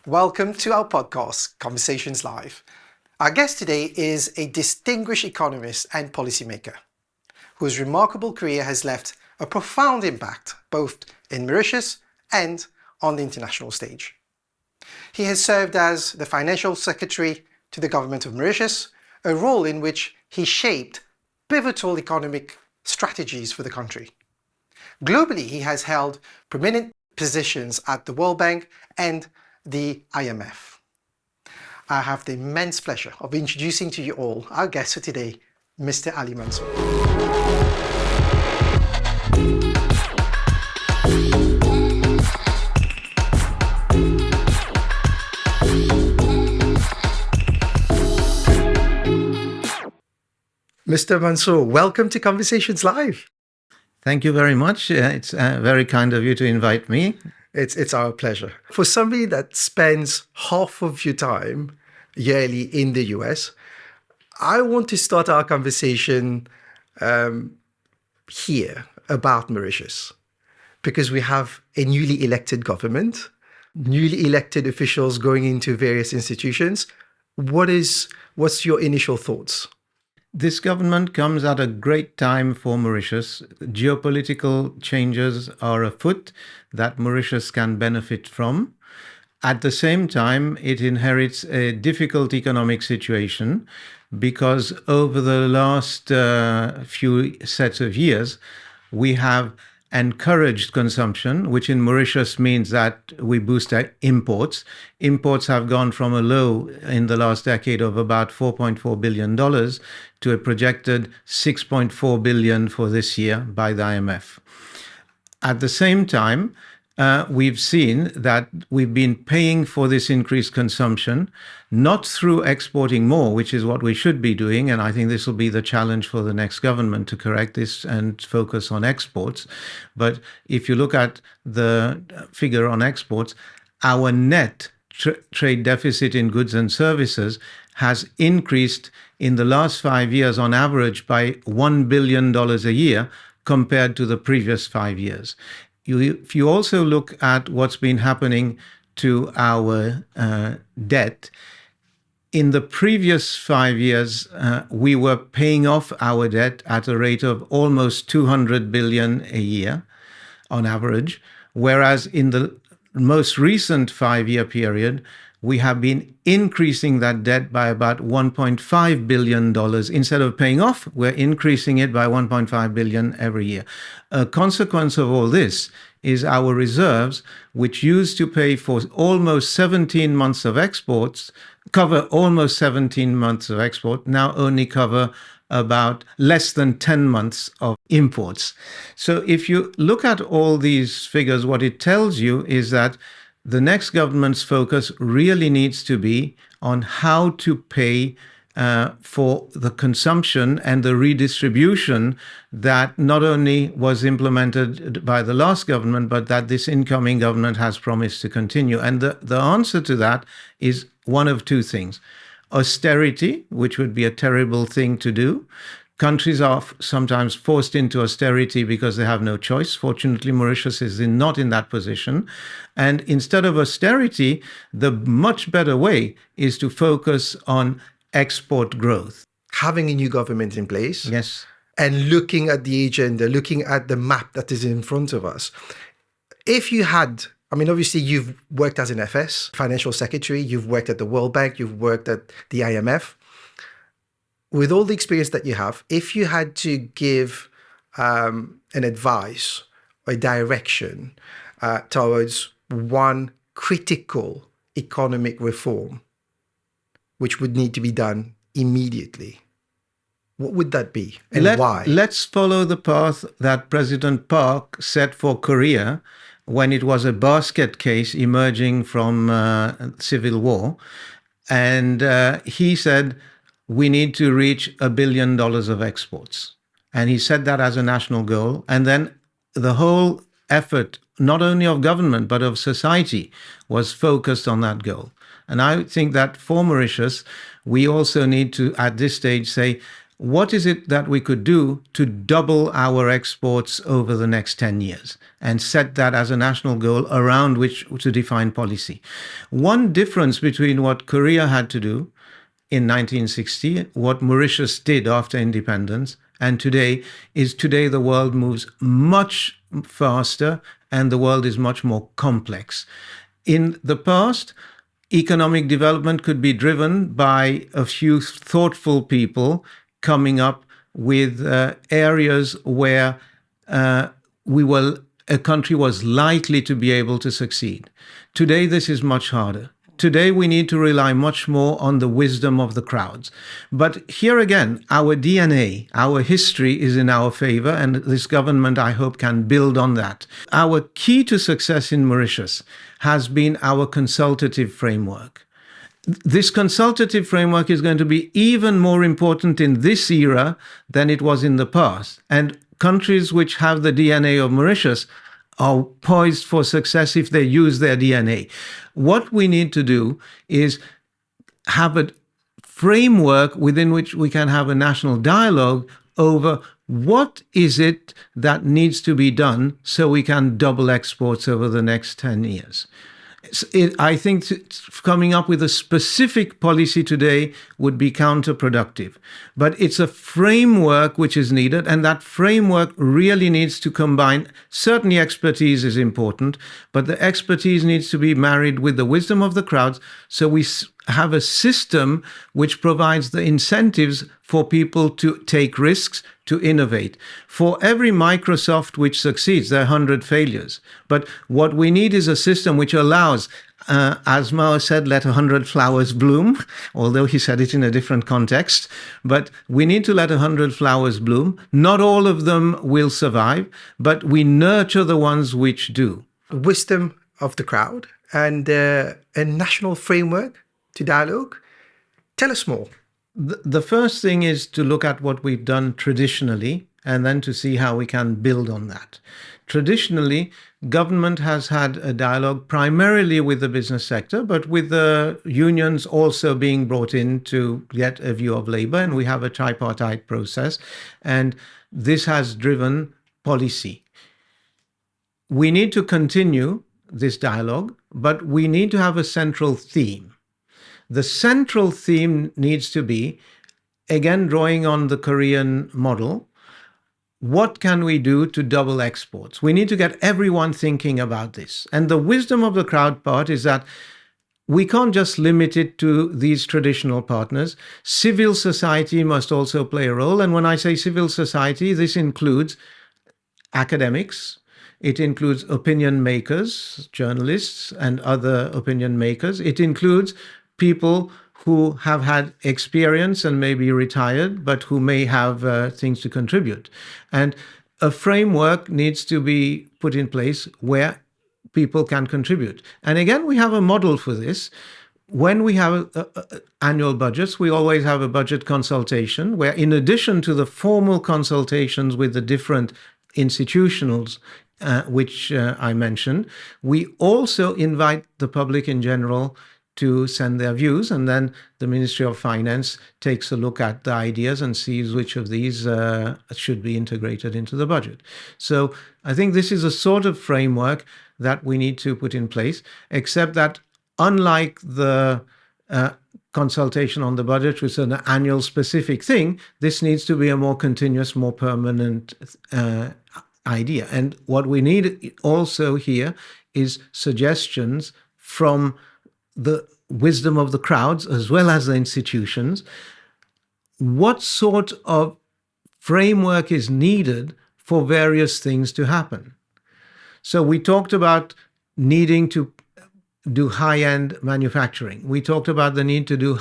Welcome to our podcast, Conversations Live. Our guest today is a distinguished economist and policymaker whose remarkable career has left a profound impact both in Mauritius and on the international stage. He has served as the Financial Secretary to the Government of Mauritius, a role in which he shaped pivotal economic strategies for the country. Globally, he has held prominent positions at the World Bank and the IMF. I have the immense pleasure of introducing to you all our guest for today, Mr. Ali Mansour. Mr. Mansour, welcome to Conversations Live. Thank you very much. It's very kind of you to invite me. It's our pleasure. For somebody that spends half of your time yearly in the US, I want to start our conversation here about Mauritius, because we have a newly elected government, newly elected officials going into various institutions. What's your initial thoughts? This government comes at a great time for Mauritius. Geopolitical changes are afoot that Mauritius can benefit from. At the same time, it inherits a difficult economic situation because over the last few sets of years, we have encouraged consumption, which in Mauritius means that we boost imports. Imports have gone from a low in the last decade of about $4.4 billion to a projected $6.4 billion for this year by the IMF. At the same time, we've seen that we've been paying for this increased consumption, not through exporting more, which is what we should be doing. And I think this will be the challenge for the next government to correct this and focus on exports. But if you look at the figure on exports, our net trade deficit in goods and services has increased in the last 5 years on average by $1 billion a year compared to the previous 5 years. If you also look at what's been happening to our debt, in the previous 5 years, we were paying off our debt at a rate of almost $200 billion a year on average, whereas in the most recent 5-year period, we have been increasing that debt by about $1.5 billion. Instead of paying off, we're increasing it by $1.5 billion every year. A consequence of all this is our reserves, which used to pay for almost 17 months of exports, cover almost 17 months of export, now only cover about less than 10 months of imports. So if you look at all these figures, what it tells you is that the next government's focus really needs to be on how to pay for the consumption and the redistribution that not only was implemented by the last government, but that this incoming government has promised to continue. And the answer to that is one of two things. Austerity, which would be a terrible thing to do. Countries are sometimes forced into austerity because they have no choice. Fortunately, Mauritius is not in that position. And instead of austerity, the much better way is to focus on export growth. Having a new government in place. Yes. And looking at the agenda, looking at the map that is in front of us. If you had, obviously you've worked as an FS, Financial Secretary, you've worked at the World Bank, you've worked at the IMF. With all the experience that you have, if you had to give an advice or a direction towards one critical economic reform, which would need to be done immediately, what would that be and why? Let's follow the path that President Park set for Korea when it was a basket case emerging from civil war. And he said, we need to reach $1 billion of exports. And he set that as a national goal. And then the whole effort, not only of government, but of society, was focused on that goal. And I think that for Mauritius, we also need to, at this stage, say, what is it that we could do to double our exports over the next 10 years and set that as a national goal around which to define policy. One difference between what Korea had to do in 1960, what Mauritius did after independence, and today the world moves much faster and the world is much more complex. In the past, economic development could be driven by a few thoughtful people coming up with areas where a country was likely to be able to succeed. Today, this is much harder. Today, we need to rely much more on the wisdom of the crowds. But here again, our DNA, our history is in our favor, and this government, I hope, can build on that. Our key to success in Mauritius has been our consultative framework. This consultative framework is going to be even more important in this era than it was in the past. And countries which have the DNA of Mauritius are poised for success if they use their DNA. What we need to do is have a framework within which we can have a national dialogue over what is it that needs to be done so we can double exports over the next 10 years. I think coming up with a specific policy today would be counterproductive. But it's a framework which is needed, and that framework really needs to combine, certainly expertise is important, but the expertise needs to be married with the wisdom of the crowds, so we have a system which provides the incentives for people to take risks, to innovate. For every Microsoft which succeeds, there are 100 failures. But what we need is a system which allows, as Mao said, let 100 flowers bloom, although he said it in a different context. But we need to let 100 flowers bloom. Not all of them will survive, but we nurture the ones which do. Wisdom of the crowd and a national framework to dialogue. Tell us more. The first thing is to look at what we've done traditionally and then to see how we can build on that. Traditionally, government has had a dialogue primarily with the business sector, but with the unions also being brought in to get a view of labor, and we have a tripartite process, and this has driven policy. We need to continue this dialogue, but we need to have a central theme. The central theme needs to be, again, drawing on the Korean model, what can we do to double exports? We need to get everyone thinking about this. And the wisdom of the crowd part is that we can't just limit it to these traditional partners. Civil society must also play a role. And when I say civil society, this includes academics, it includes opinion makers, journalists, and other opinion makers. It includes people who have had experience and may be retired, but who may have things to contribute. And a framework needs to be put in place where people can contribute. And again, we have a model for this. When we have annual budgets, we always have a budget consultation where, in addition to the formal consultations with the different institutionals which I mentioned, we also invite the public in general to send their views, and then the Ministry of Finance takes a look at the ideas and sees which of these should be integrated into the budget. So I think this is a sort of framework that we need to put in place, except that unlike the consultation on the budget, which is an annual specific thing, this needs to be a more continuous, more permanent idea. And what we need also here is suggestions from the wisdom of the crowds as well as the institutions. What sort of framework is needed for various things to happen? So we talked about needing to do high-end manufacturing. We talked about the need to do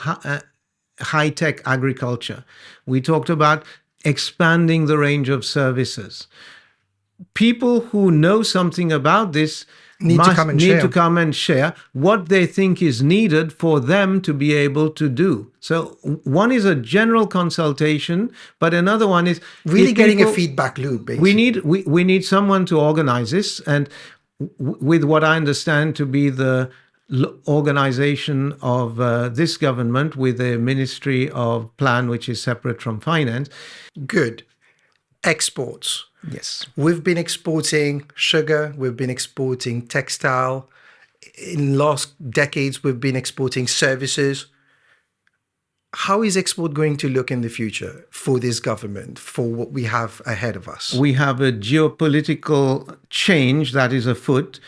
high-tech agriculture. We talked about expanding the range of services. People who know something about this need to come and share what they think is needed for them to be able to do. So one is a general consultation, but another one is really getting a feedback loop. Basically. We need someone to organize this, and with what I understand to be the organization of this government with a Ministry of Plan, which is separate from finance. Good. Exports. Yes. We've been exporting sugar, we've been exporting textile. In last decades, we've been exporting services. How is export going to look in the future for this government, for what we have ahead of us? We have a geopolitical change that is afoot,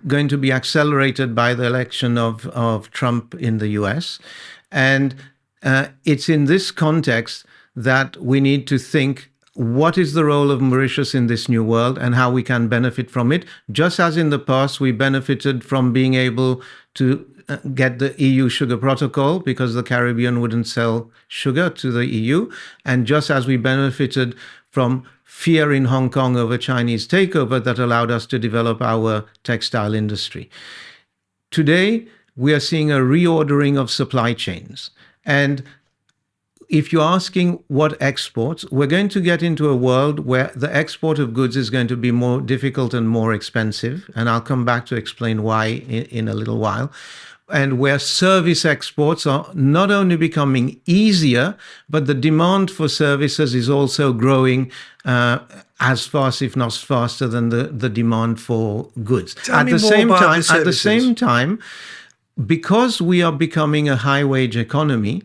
going to be accelerated by the election of Trump in the US. And it's in this context that we need to think, what is the role of Mauritius in this new world and how we can benefit from it? Just as in the past, we benefited from being able to get the EU sugar protocol because the Caribbean wouldn't sell sugar to the EU. And just as we benefited from fear in Hong Kong over Chinese takeover that allowed us to develop our textile industry. Today, we are seeing a reordering of supply chains. And if you're asking what exports, we're going to get into a world where the export of goods is going to be more difficult and more expensive. And I'll come back to explain why in a little while. And where service exports are not only becoming easier, but the demand for services is also growing as fast, if not faster, than the demand for goods. At the same time, because we are becoming a high-wage economy,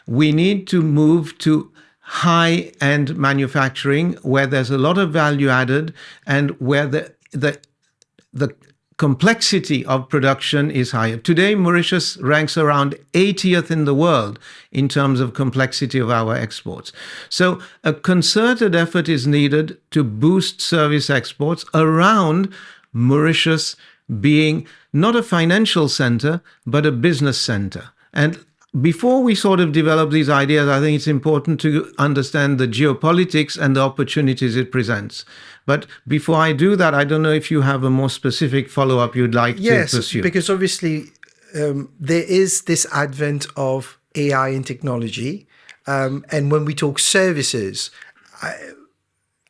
we need to move to high-end manufacturing where there's a lot of value added and where the complexity of production is higher. Today, Mauritius ranks around 80th in the world in terms of complexity of our exports. So a concerted effort is needed to boost service exports around Mauritius being not a financial center, but a business center. And before we sort of develop these ideas, I think it's important to understand the geopolitics and the opportunities it presents. But before I do that, I don't know if you have a more specific follow-up you'd like to pursue. Yes, because obviously there is this advent of AI and technology. And when we talk services,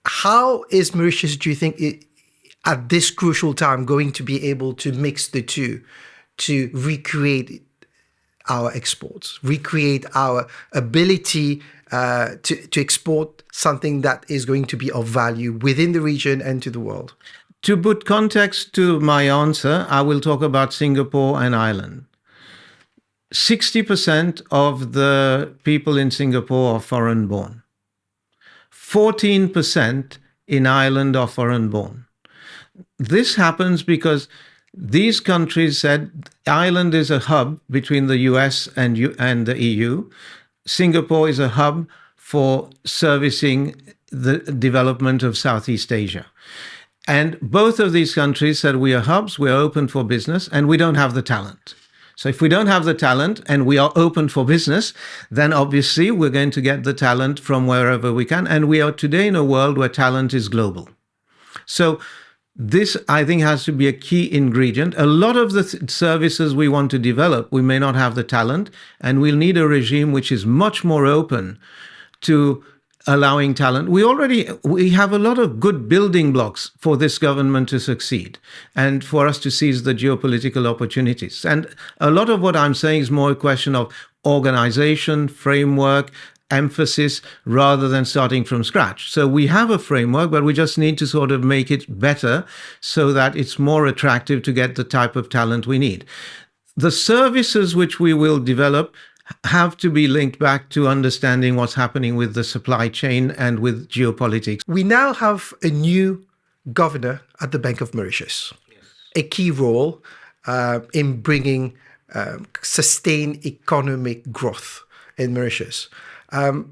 how is Mauritius, do you think, at this crucial time going to be able to mix the two to recreate our exports, recreate our ability to export something that is going to be of value within the region and to the world? To put context to my answer, I will talk about Singapore and Ireland. 60% of the people in Singapore are foreign-born. 14% in Ireland are foreign-born. This happens because these countries said Ireland is a hub between the US and the EU. Singapore is a hub for servicing the development of Southeast Asia. And both of these countries said we are hubs, we are open for business, and we don't have the talent. So if we don't have the talent and we are open for business, then obviously we're going to get the talent from wherever we can. And we are today in a world where talent is global. So this, I think, has to be a key ingredient. A lot of the services we want to develop, we may not have the talent, and we'll need a regime which is much more open to allowing talent. We have a lot of good building blocks for this government to succeed and for us to seize the geopolitical opportunities. And a lot of what I'm saying is more a question of organization, framework, emphasis, rather than starting from scratch. So we have a framework, but we just need to sort of make it better so that it's more attractive to get the type of talent we need. The services which we will develop have to be linked back to understanding what's happening with the supply chain and with geopolitics. We now have a new governor at the Bank of Mauritius, a key role in bringing sustained economic growth in Mauritius. How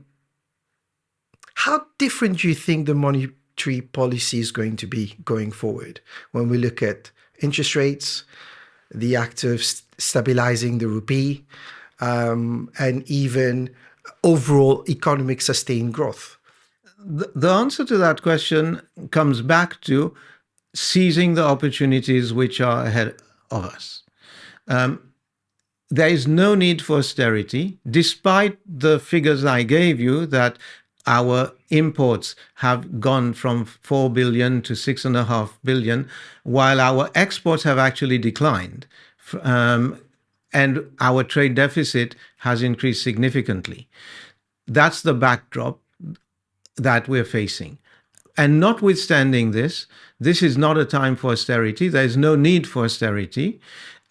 different do you think the monetary policy is going to be going forward when we look at interest rates, the act of stabilizing the rupee, and even overall economic sustained growth? The answer to that question comes back to seizing the opportunities which are ahead of us. There is no need for austerity, despite the figures I gave you that our imports have gone from 4 billion to 6.5 billion, while our exports have actually declined and our trade deficit has increased significantly. That's the backdrop that we're facing. And notwithstanding this, this is not a time for austerity. There's no need for austerity,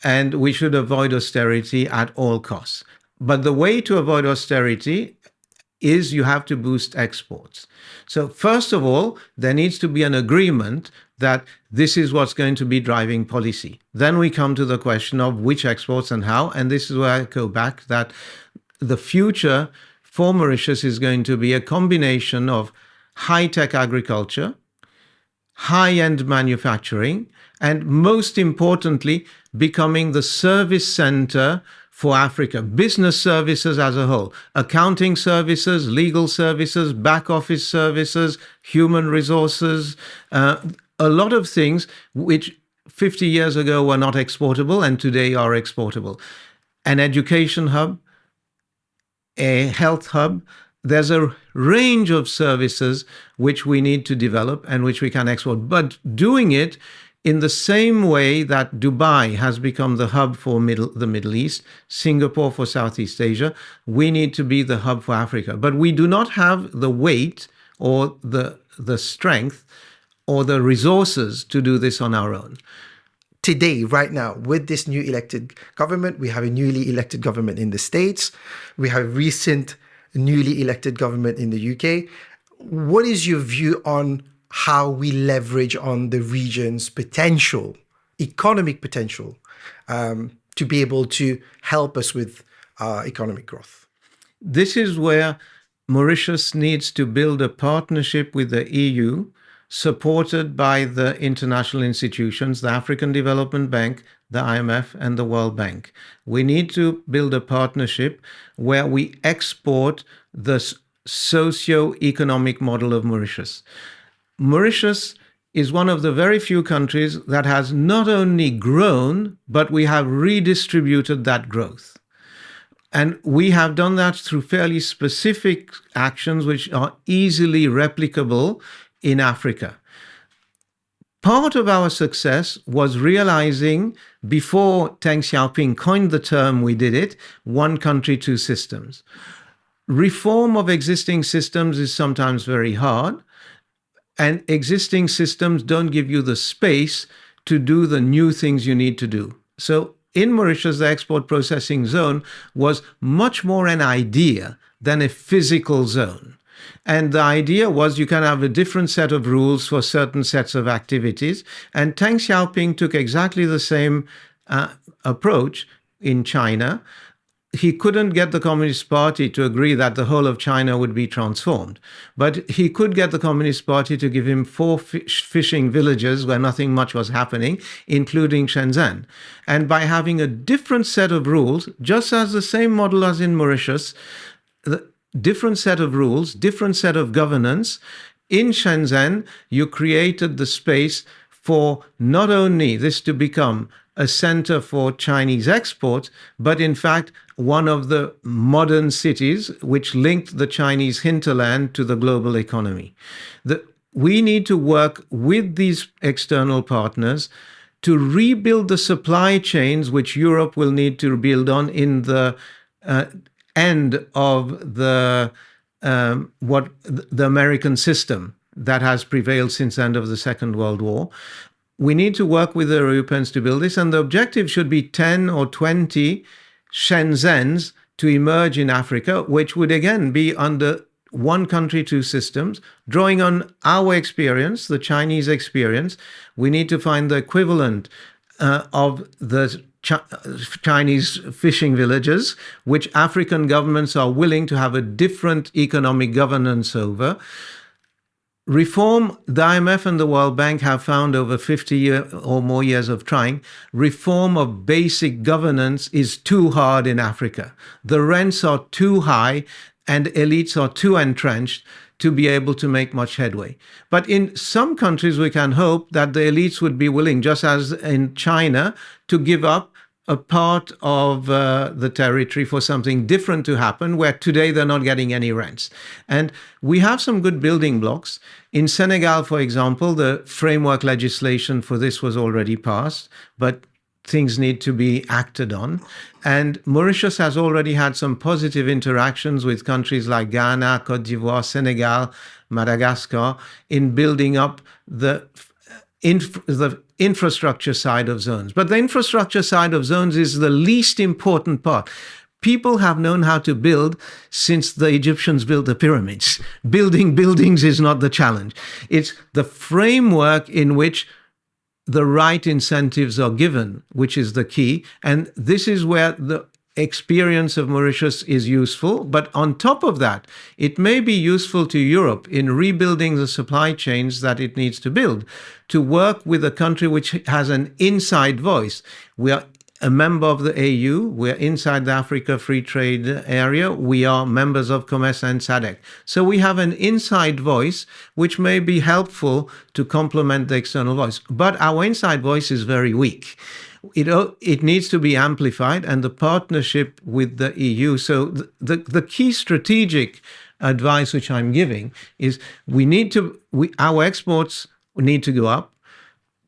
and we should avoid austerity at all costs. But the way to avoid austerity is you have to boost exports. So first of all, there needs to be an agreement that this is what's going to be driving policy. Then we come to the question of which exports and how, and this is where I go back that the future for Mauritius is going to be a combination of high-tech agriculture, high-end manufacturing, and most importantly, becoming the service center for Africa, business services as a whole, accounting services, legal services, back office services, human resources, a lot of things which 50 years ago were not exportable and today are exportable. An education hub, a health hub, there's a range of services which we need to develop and which we can export, but doing it in the same way that Dubai has become the hub for the Middle East, Singapore for Southeast Asia, we need to be the hub for Africa. But we do not have the weight or the strength or the resources to do this on our own. Today, right now, with this new elected government, we have a newly elected government in the States. We have recent newly elected government in the UK. What is your view on how we leverage on the region's potential, economic potential, to be able to help us with economic growth? This is where Mauritius needs to build a partnership with the EU, supported by the international institutions, the African Development Bank, the IMF, and the World Bank. We need to build a partnership where we export the socio-economic model of Mauritius. Mauritius is one of the very few countries that has not only grown, but we have redistributed that growth. And we have done that through fairly specific actions which are easily replicable in Africa. Part of our success was realizing, before Deng Xiaoping coined the term, we did it, one country, two systems. Reform of existing systems is sometimes very hard, and existing systems don't give you the space to do the new things you need to do. So in Mauritius, the export processing zone was much more an idea than a physical zone. And the idea was you can have a different set of rules for certain sets of activities. And Deng Xiaoping took exactly the same approach in China. He couldn't get the Communist Party to agree that the whole of China would be transformed. But he could get the Communist Party to give him 4 fishing villages where nothing much was happening, including Shenzhen. And by having a different set of rules, just as the same model as in Mauritius, different set of rules, different set of governance. In Shenzhen, you created the space for not only this to become a center for Chinese exports, but in fact, one of the modern cities which linked the Chinese hinterland to the global economy. We need to work with these external partners to rebuild the supply chains which Europe will need to build on in the end of the American system that has prevailed since the end of the Second World War. We need to work with the Europeans to build this, and the objective should be 10 or 20 Shenzhens to emerge in Africa, which would again be under one country, two systems, drawing on our experience, the Chinese experience. We need to find the equivalent of the Chinese fishing villages, which African governments are willing to have a different economic governance over. Reform, the IMF and the World Bank have found over 50 or more years of trying, reform of basic governance is too hard in Africa. The rents are too high and elites are too entrenched to be able to make much headway. But in some countries, we can hope that the elites would be willing, just as in China, to give up a part of the territory for something different to happen, where today they're not getting any rents. And we have some good building blocks. In Senegal, for example, the framework legislation for this was already passed, but things need to be acted on. And Mauritius has already had some positive interactions with countries like Ghana, Cote d'Ivoire, Senegal, Madagascar in building up the infrastructure side of zones. But the infrastructure side of zones is the least important part. People have known how to build since the Egyptians built the pyramids. Building buildings is not the challenge. It's the framework in which the right incentives are given, which is the key. And this is where the experience of Mauritius is useful. But on top of that, it may be useful to Europe in rebuilding the supply chains that it needs to build, to work with a country which has an inside voice. We are a member of the AU. We're inside the Africa Free Trade Area. We are members of COMESA and SADC. So we have an inside voice, which may be helpful to complement the external voice. But our inside voice is very weak. It needs to be amplified, and the partnership with the EU. So the key strategic advice which I'm giving is our exports need to go up.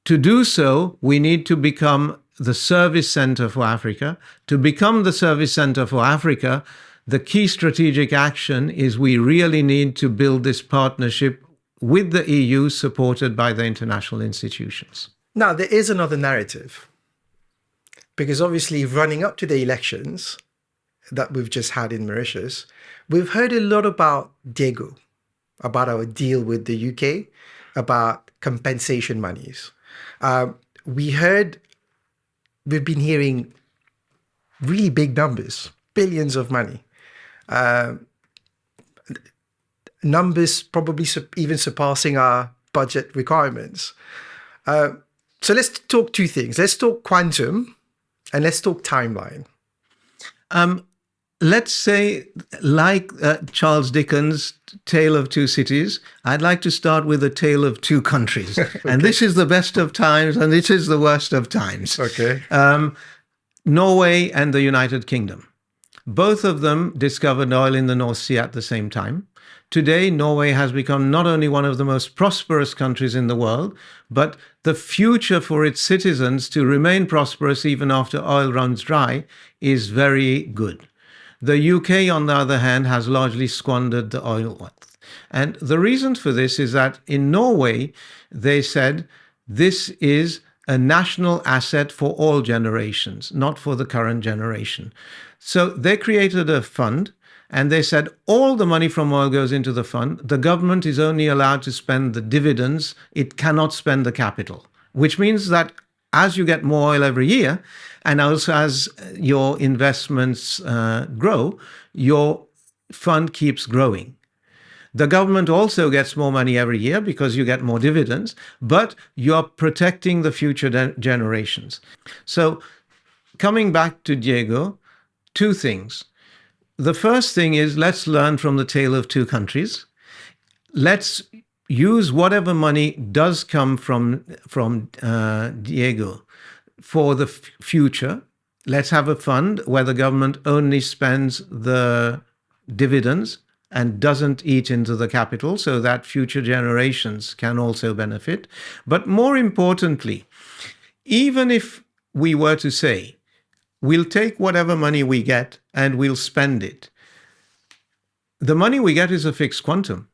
To do so, we need to become the service center for Africa. To become the service center for Africa, the key strategic action is we really need to build this partnership with the EU, supported by the international institutions. Now, there is another narrative, because obviously running up to the elections that we've just had in Mauritius, we've heard a lot about Diego, about our deal with the UK, about compensation monies. We've been hearing really big numbers, billions of money. Numbers probably even surpassing our budget requirements. So let's talk two things. Let's talk quantum and let's talk timeline. Let's say, like Charles Dickens' Tale of Two Cities, I'd like to start with a tale of two countries. Okay. And this is the best of times and this is the worst of times. Okay. Norway and the United Kingdom. Both of them discovered oil in the North Sea at the same time. Today, Norway has become not only one of the most prosperous countries in the world, but the future for its citizens to remain prosperous even after oil runs dry is very good. The UK, on the other hand, has largely squandered the oil wealth. And the reason for this is that in Norway, they said this is a national asset for all generations, not for the current generation. So they created a fund and they said all the money from oil goes into the fund. The government is only allowed to spend the dividends. It cannot spend the capital, which means that as you get more oil every year, and also as your investments grow, your fund keeps growing. The government also gets more money every year because you get more dividends, but you're protecting the future generations. So coming back to Diego, two things. The first thing is, let's learn from the tale of two countries. Let's use whatever money does come from Diego for the future. Let's have a fund where the government only spends the dividends and doesn't eat into the capital so that future generations can also benefit. But more importantly, even if we were to say, we'll take whatever money we get and we'll spend it, the money we get is a fixed quantum.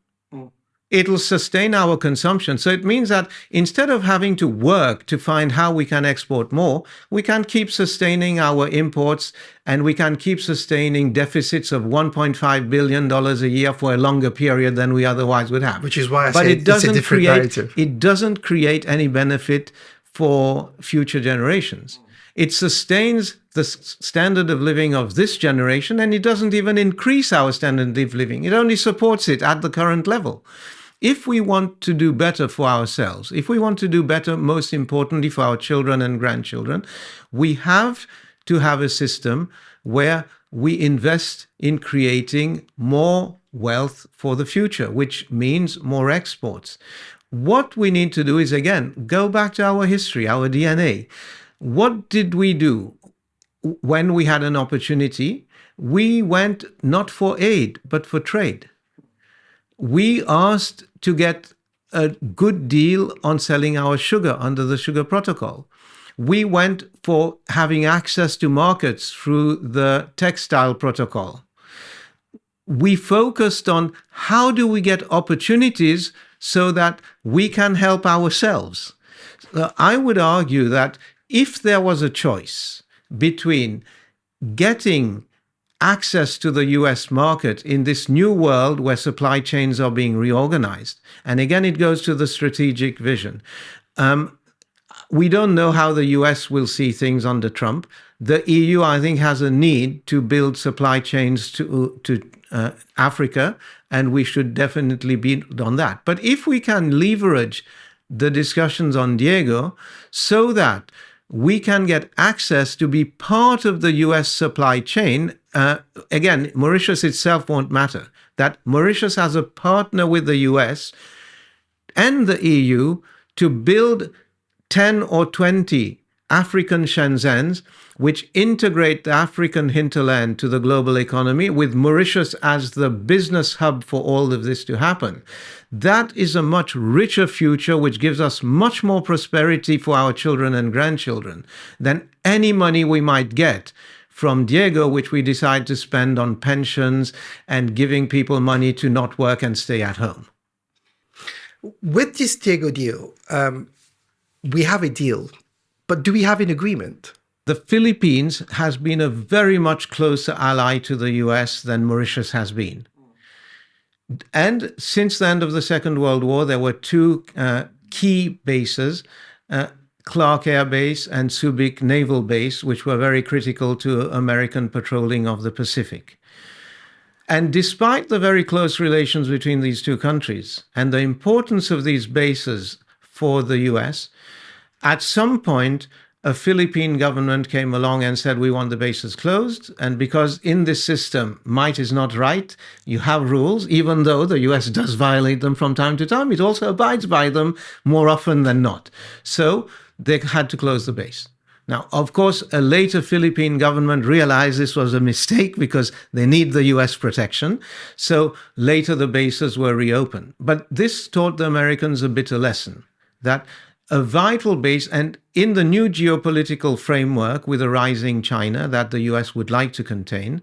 It'll sustain our consumption. So it means that instead of having to work to find how we can export more, we can keep sustaining our imports and we can keep sustaining deficits of $1.5 billion a year for a longer period than we otherwise would have. Which is why I say it's a different narrative. It doesn't create any benefit for future generations. It sustains the standard of living of this generation, and it doesn't even increase our standard of living. It only supports it at the current level. If we want to do better for ourselves, if we want to do better, most importantly, for our children and grandchildren, we have to have a system where we invest in creating more wealth for the future, which means more exports. What we need to do is, again, go back to our history, our DNA. What did we do when we had an opportunity? We went not for aid, but for trade. We asked to get a good deal on selling our sugar under the sugar protocol. We went for having access to markets through the textile protocol. We focused on how do we get opportunities so that we can help ourselves. I would argue that if there was a choice between getting access to the US market in this new world where supply chains are being reorganized, and again, it goes to the strategic vision. We don't know how the US will see things under Trump. The EU, I think, has a need to build supply chains to Africa, and we should definitely be on that. But if we can leverage the discussions on Diego so that we can get access to be part of the US supply chain, again, Mauritius itself won't matter. That Mauritius has a partner with the US and the EU to build 10 or 20 African Shenzhens, which integrate the African hinterland to the global economy, with Mauritius as the business hub for all of this to happen. That is a much richer future, which gives us much more prosperity for our children and grandchildren than any money we might get from Diego, which we decide to spend on pensions and giving people money to not work and stay at home. With this Diego deal, we have a deal, but do we have an agreement? The Philippines has been a very much closer ally to the US than Mauritius has been. And since the end of the Second World War, there were two key bases, Clark Air Base and Subic Naval Base, which were very critical to American patrolling of the Pacific. And despite the very close relations between these two countries and the importance of these bases for the US, at some point, a Philippine government came along and said, we want the bases closed. And because in this system, might is not right, you have rules, even though the US does violate them from time to time, it also abides by them more often than not. So they had to close the base. Now, of course, a later Philippine government realized this was a mistake because they need the US protection. So later the bases were reopened. But this taught the Americans a bitter lesson, that a vital base, and in the new geopolitical framework with a rising China that the US would like to contain,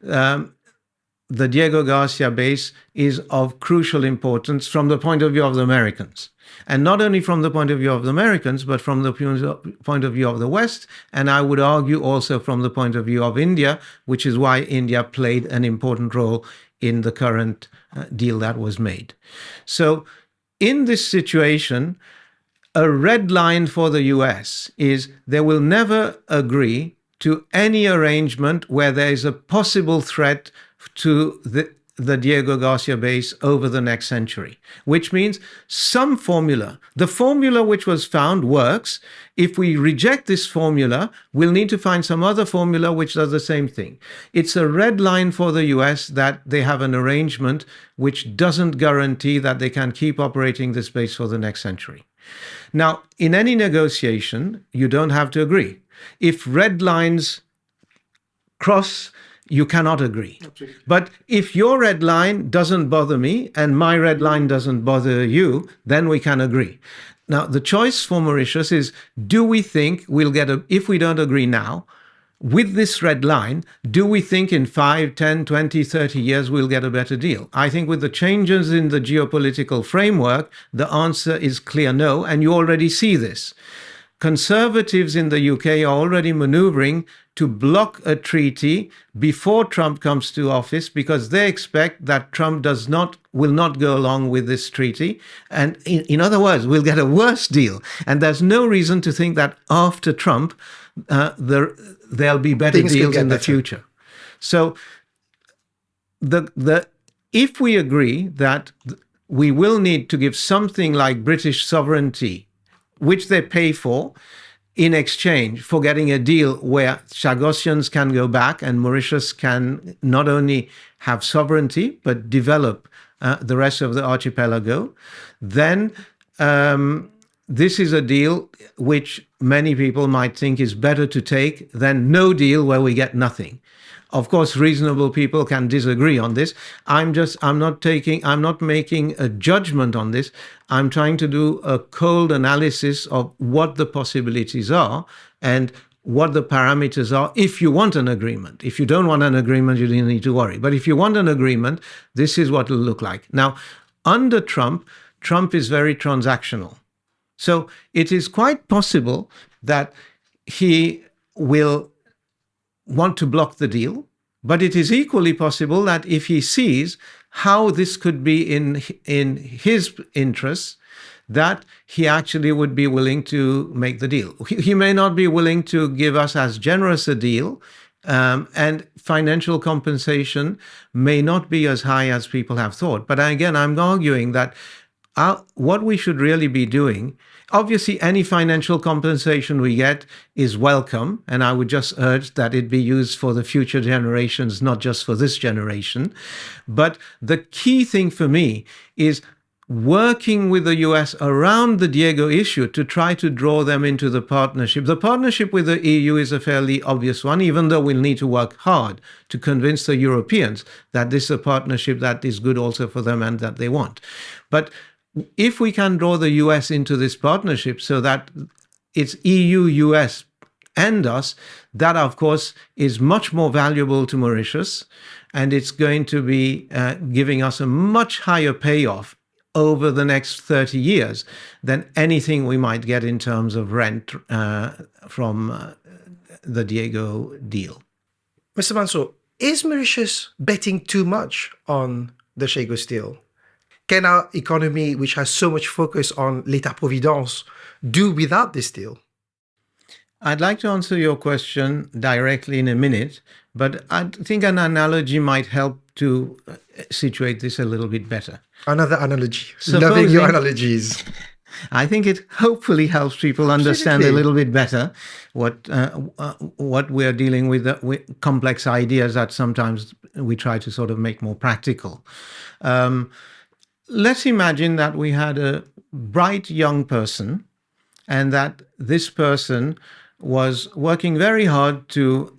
the Diego Garcia base is of crucial importance from the point of view of the Americans. And not only from the point of view of the Americans, but from the point of view of the West, and I would argue also from the point of view of India, which is why India played an important role in the current deal that was made. So in this situation, a red line for the US is they will never agree to any arrangement where there is a possible threat to the Diego Garcia base over the next century, which means some formula. The formula which was found works. If we reject this formula, we'll need to find some other formula which does the same thing. It's a red line for the US that they have an arrangement which doesn't guarantee that they can keep operating this base for the next century. Now, in any negotiation, you don't have to agree. If red lines cross, you cannot agree. Absolutely. But if your red line doesn't bother me and my red line doesn't bother you, then we can agree. Now, the choice for Mauritius is, do we think we'll get if we don't agree now, with this red line, do we think in 5, 10, 20, 30 years we'll get a better deal? I think with the changes in the geopolitical framework, the answer is clear no, and you already see this. Conservatives in the UK are already maneuvering to block a treaty before Trump comes to office because they expect that Trump will not go along with this treaty. And in other words, we'll get a worse deal. And there's no reason to think that after Trump, there'll be better deals in the future. So if we agree that we will need to give something like British sovereignty, which they pay for, in exchange for getting a deal where Chagossians can go back and Mauritius can not only have sovereignty, but develop the rest of the archipelago, then this is a deal which many people might think is better to take than no deal where we get nothing. Of course, reasonable people can disagree on this. I'm not making a judgment on this. I'm trying to do a cold analysis of what the possibilities are and what the parameters are if you want an agreement. If you don't want an agreement, you don't need to worry. But if you want an agreement, this is what it'll look like. Now, under Trump is very transactional. So it is quite possible that he will want to block the deal, but it is equally possible that if he sees how this could be in his interests, that he actually would be willing to make the deal. He may not be willing to give us as generous a deal, and financial compensation may not be as high as people have thought. But again, I'm arguing that what we should really be doing, obviously any financial compensation we get is welcome, and I would just urge that it be used for the future generations, not just for this generation. But the key thing for me is working with the US around the Diego issue to try to draw them into the partnership. The partnership with the EU is a fairly obvious one, even though we'll need to work hard to convince the Europeans that this is a partnership that is good also for them and that they want. But if we can draw the US into this partnership so that it's EU, US, and us, that of course is much more valuable to Mauritius, and it's going to be giving us a much higher payoff over the next 30 years than anything we might get in terms of rent from the Diego deal. Mr. Mansour, is Mauritius betting too much on the Chagos deal? Can our economy, which has so much focus on l'État-providence, do without this deal? I'd like to answer your question directly in a minute, but I think an analogy might help to situate this a little bit better. Another analogy. Loving your analogies. I think it hopefully helps people understand a little bit better what we're dealing with complex ideas that sometimes we try to sort of make more practical. Let's imagine that we had a bright young person and that this person was working very hard to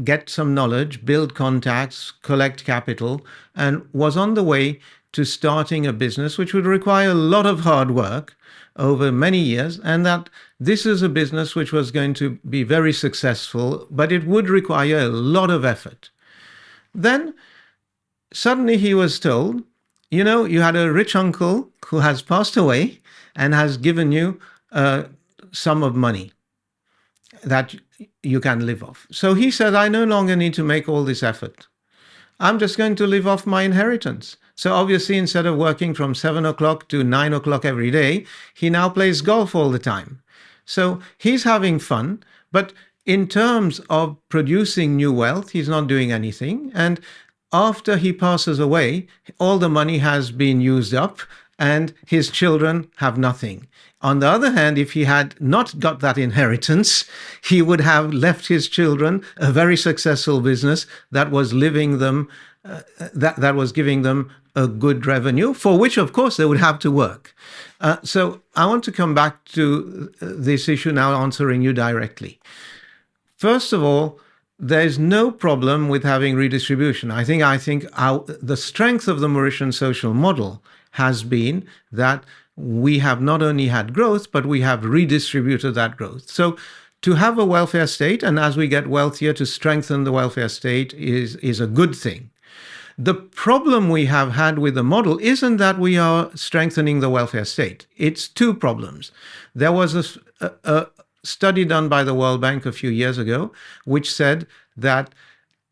get some knowledge, build contacts, collect capital, and was on the way to starting a business which would require a lot of hard work over many years, and that this is a business which was going to be very successful, but it would require a lot of effort. Then suddenly he was told, you know, you had a rich uncle who has passed away and has given you a sum of money that you can live off. So he said, I no longer need to make all this effort. I'm just going to live off my inheritance. So obviously, instead of working from 7 o'clock to 9 o'clock every day, he now plays golf all the time. So he's having fun, but in terms of producing new wealth, he's not doing anything. And after he passes away, all the money has been used up and his children have nothing. On the other hand, if he had not got that inheritance, he would have left his children a very successful business that was living them, that was giving them a good revenue, for which, of course, they would have to work. So I want to come back to this issue now, answering you directly. First of all, there's no problem with having redistribution. I think the strength of the Mauritian social model has been that we have not only had growth, but we have redistributed that growth. So to have a welfare state, and as we get wealthier, to strengthen the welfare state is a good thing. The problem we have had with the model isn't that we are strengthening the welfare state. It's two problems. There was a study done by the World Bank a few years ago, which said that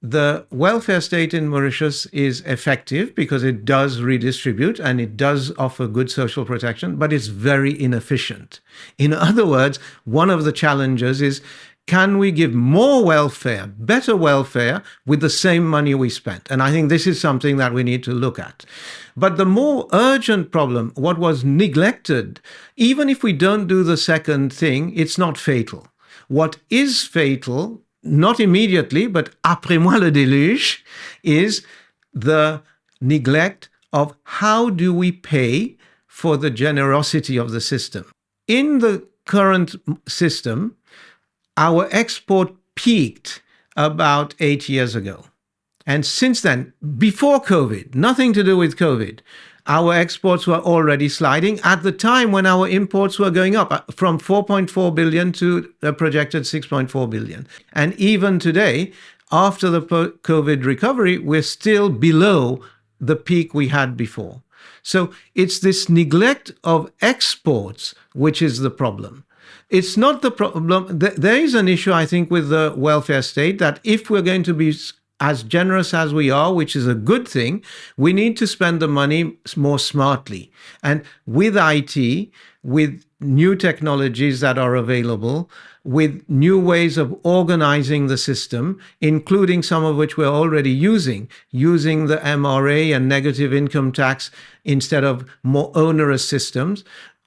the welfare state in Mauritius is effective because it does redistribute and it does offer good social protection, but it's very inefficient. In other words, one of the challenges is, can we give more welfare, better welfare, with the same money we spent? And I think this is something that we need to look at. But the more urgent problem, what was neglected, even if we don't do the second thing, it's not fatal. What is fatal, not immediately, but après moi le déluge, is the neglect of how do we pay for the generosity of the system. in the current system, our export peaked about 8 years ago. And since then, before COVID, nothing to do with COVID, our exports were already sliding at the time when our imports were going up from 4.4 billion to a projected 6.4 billion. And even today, after the COVID recovery, we're still below the peak we had before. So it's this neglect of exports which is the problem. It's not the problem. There is an issue, I think, with the welfare state that if we're going to be as generous as we are, which is a good thing, we need to spend the money more smartly. And with IT, with new technologies that are available, with new ways of organizing the system, including some of which we're already using the MRA and negative income tax instead of more onerous systems,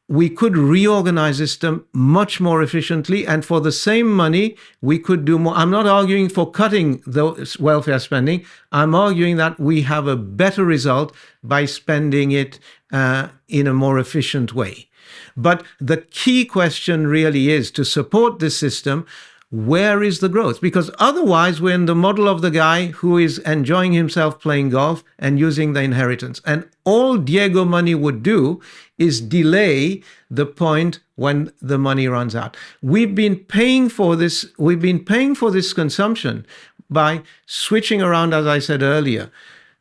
we could reorganize the system much more efficiently, and for the same money, we could do more. I'm not arguing for cutting the welfare spending. I'm arguing that we have a better result by spending it in a more efficient way. But the key question really is to support this system. Where is the growth? Because otherwise, we're in the model of the guy who is enjoying himself playing golf and using the inheritance. And all Diego money would do is delay the point when the money runs out. We've been paying for this. We've been paying for this consumption by switching around, as I said earlier.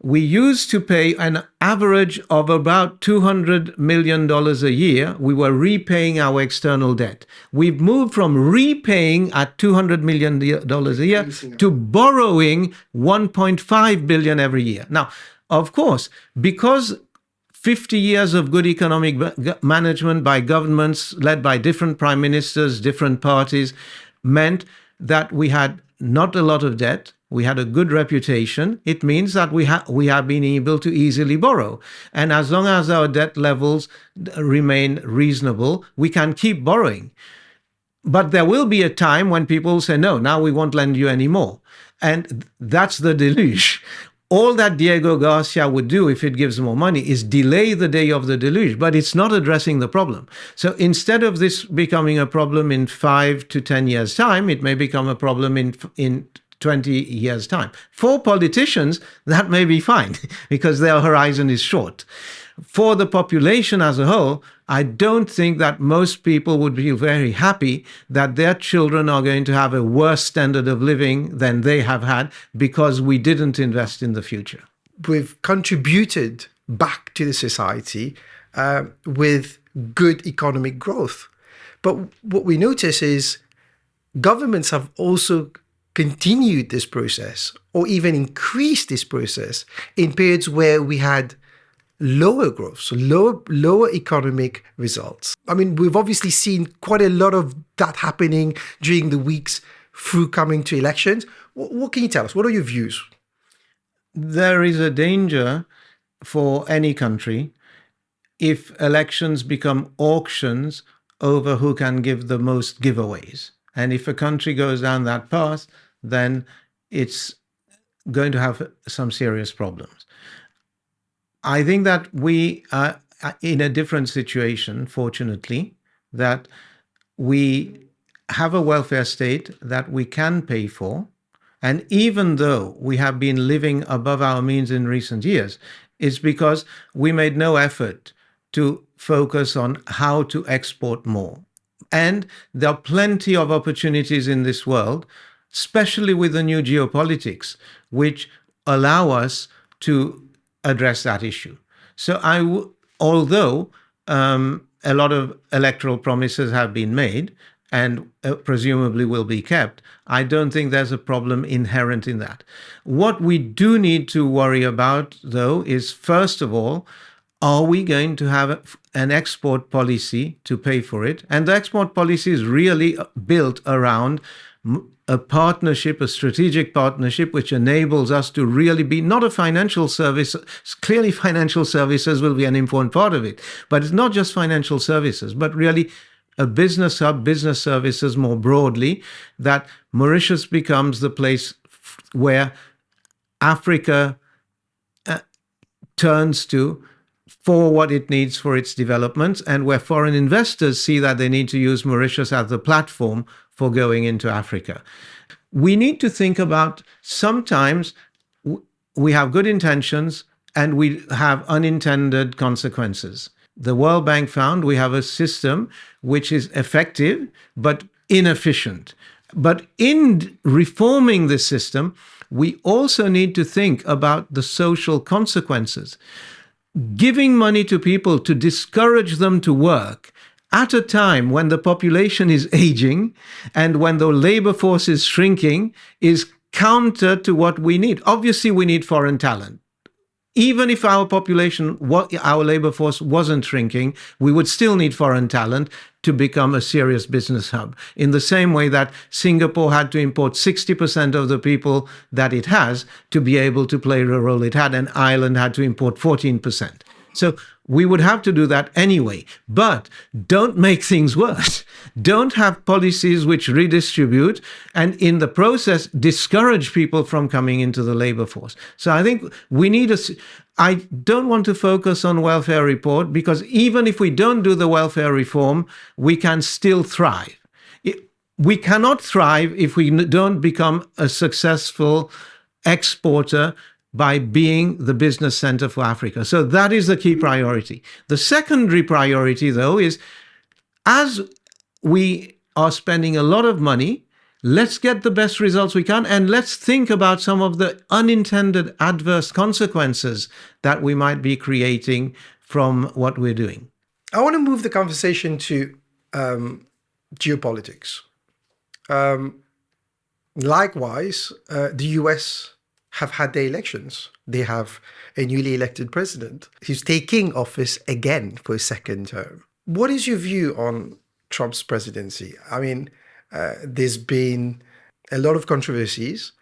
We used to pay an average of about $200 million a year. We were repaying our external debt. We've moved from repaying at $200 million a year to borrowing $1.5 billion every year. Now, of course, because 50 years of good economic management by governments led by different prime ministers, different parties, meant that we had not a lot of debt. We had a good reputation. It means that we have been able to easily borrow. And as long as our debt levels remain reasonable, we can keep borrowing. But there will be a time when people say, no, now we won't lend you anymore. And that's the deluge. All that Diego Garcia would do if it gives more money is delay the day of the deluge, but it's not addressing the problem. So instead of this becoming a problem in 5 to 10 years' time, it may become a problem in 20 years' time. For politicians, that may be fine because their horizon is short. For the population as a whole, I don't think that most people would be very happy that their children are going to have a worse standard of living than they have had because we didn't invest in the future. We've contributed back to the society with good economic growth. But what we notice is governments have also continued this process or even increased this process in periods where we had lower growth, so lower economic results. I mean, we've obviously seen quite a lot of that happening during the weeks through coming to elections. What can you tell us? What are your views? There is a danger for any country if elections become auctions over who can give the most giveaways. And if a country goes down that path, then it's going to have some serious problems. I think that we are in a different situation, fortunately, that we have a welfare state that we can pay for. And even though we have been living above our means in recent years, it's because we made no effort to focus on how to export more. And there are plenty of opportunities in this world, especially with the new geopolitics, which allow us to address that issue. So although a lot of electoral promises have been made and presumably will be kept, I don't think there's a problem inherent in that. What we do need to worry about, though, is first of all, are we going to have an export policy to pay for it? And the export policy is really built around a partnership, a strategic partnership, which enables us to really be not a financial service. Clearly, financial services will be an important part of it, but it's not just financial services, but really a business hub, business services more broadly, that Mauritius becomes the place where Africa turns to for what it needs for its development, and where foreign investors see that they need to use Mauritius as the platform for going into Africa. We need to think about sometimes we have good intentions and we have unintended consequences. The World Bank found we have a system which is effective but inefficient. But in reforming this system, we also need to think about the social consequences. Giving money to people to discourage them to work at a time when the population is aging and when the labor force is shrinking is counter to what we need. Obviously, we need foreign talent. Even if our population, our labor force wasn't shrinking, we would still need foreign talent to become a serious business hub. In the same way that Singapore had to import 60% of the people that it has to be able to play the role it had, and Ireland had to import 14%. So we would have to do that anyway. But don't make things worse. Don't have policies which redistribute and in the process discourage people from coming into the labor force. So I think we need I don't want to focus on welfare report, because even if we don't do the welfare reform, we can still thrive. We cannot thrive if we don't become a successful exporter by being the business center for Africa. So that is the key priority. The secondary priority, though, is as we are spending a lot of money, let's get the best results we can, and let's think about some of the unintended adverse consequences that we might be creating from what we're doing. I want to move the conversation to geopolitics. Likewise, the US have had their elections. They have a newly elected president who's taking office again for a second term. What is your view on Trump's presidency? I mean, there's been a lot of controversies.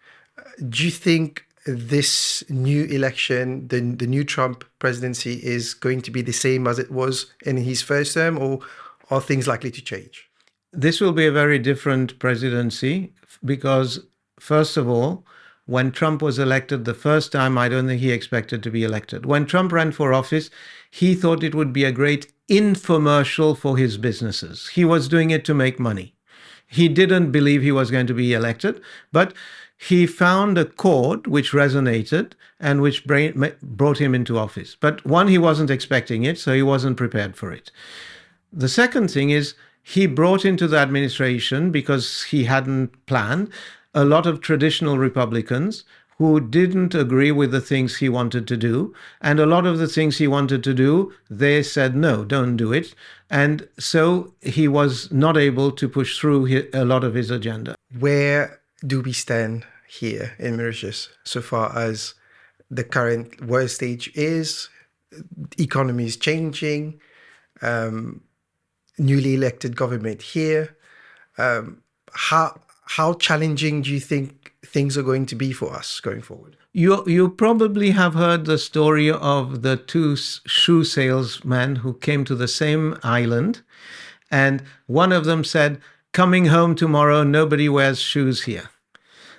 Do you think this new election, the new Trump presidency, is going to be the same as it was in his first term, or are things likely to change? This will be a very different presidency because, first of all, when Trump was elected the first time, I don't think he expected to be elected. When Trump ran for office, he thought it would be a great infomercial for his businesses. He was doing it to make money. He didn't believe he was going to be elected, but he found a chord which resonated and which brought him into office. But one, he wasn't expecting it, so he wasn't prepared for it. The second thing is he brought into the administration, because he hadn't planned, a lot of traditional Republicans who didn't agree with the things he wanted to do. And a lot of the things he wanted to do, they said, no, don't do it. And so he was not able to push through a lot of his agenda. Where do we stand here in Mauritius so far as the current world stage is? Economy is changing, newly elected government here. How challenging do you think things are going to be for us going forward? You probably have heard the story of the two shoe salesmen who came to the same island, and one of them said, "Coming home tomorrow, nobody wears shoes here."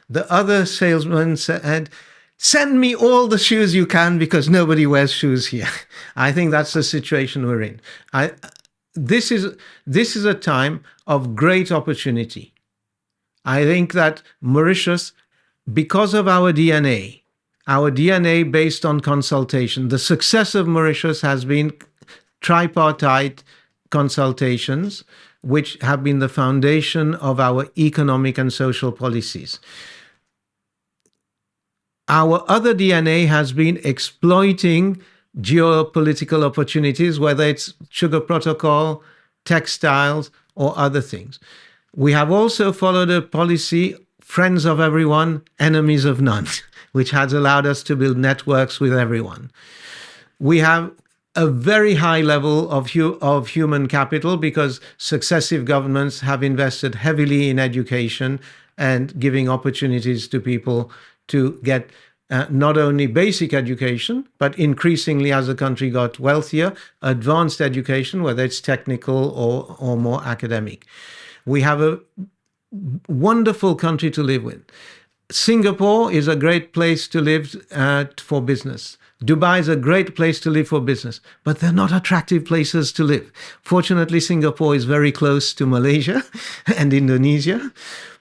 The other salesman said, "Send me all the shoes you can because nobody wears shoes here." I think that's the situation we're in. This is a time of great opportunity. I think that Mauritius, because of our DNA based on consultation, the success of Mauritius has been tripartite consultations, which have been the foundation of our economic and social policies. Our other DNA has been exploiting geopolitical opportunities, whether it's sugar protocol, textiles, or other things. We have also followed a policy, friends of everyone, enemies of none, which has allowed us to build networks with everyone. We have a very high level of human capital because successive governments have invested heavily in education and giving opportunities to people to get not only basic education, but increasingly as the country got wealthier, advanced education, whether it's technical or more academic. We have a wonderful country to live with. Singapore is a great place to live for business. Dubai is a great place to live for business, but they're not attractive places to live. Fortunately, Singapore is very close to Malaysia and Indonesia,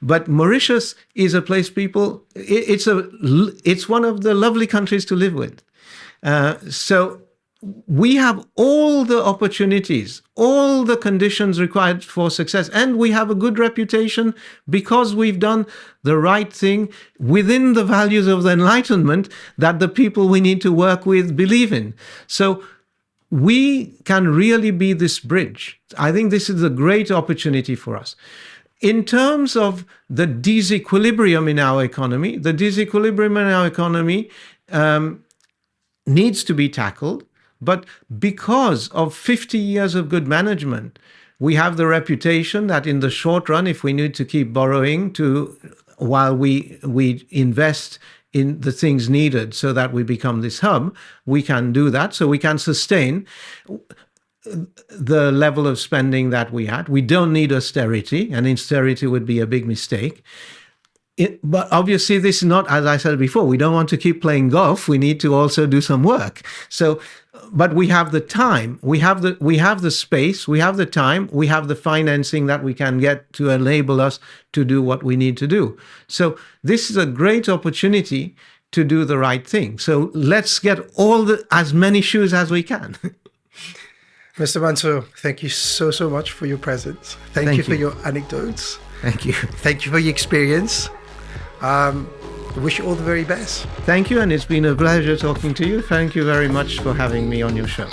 but Mauritius is a place it's one of the lovely countries to live with. So we have all the opportunities, all the conditions required for success, and we have a good reputation because we've done the right thing within the values of the Enlightenment that the people we need to work with believe in. So we can really be this bridge. I think this is a great opportunity for us. In terms of the disequilibrium in our economy, needs to be tackled. But because of 50 years of good management, we have the reputation that in the short run, if we need to keep borrowing while we invest in the things needed so that we become this hub, we can do that. So we can sustain the level of spending that we had. We don't need austerity, and austerity would be a big mistake. But obviously, this is not, as I said before, we don't want to keep playing golf. We need to also do some work. So, but we have the time, we have the space, we have the time, we have the financing that we can get to enable us to do what we need to do. So this is a great opportunity to do the right thing. So let's get as many shoes as we can. Mr. Mansour, thank you so much for your presence. Thank you for your anecdotes. Thank you. Thank you for your experience. Wish you all the very best. Thank you, and it's been a pleasure talking to you. Thank you very much for having me on your show.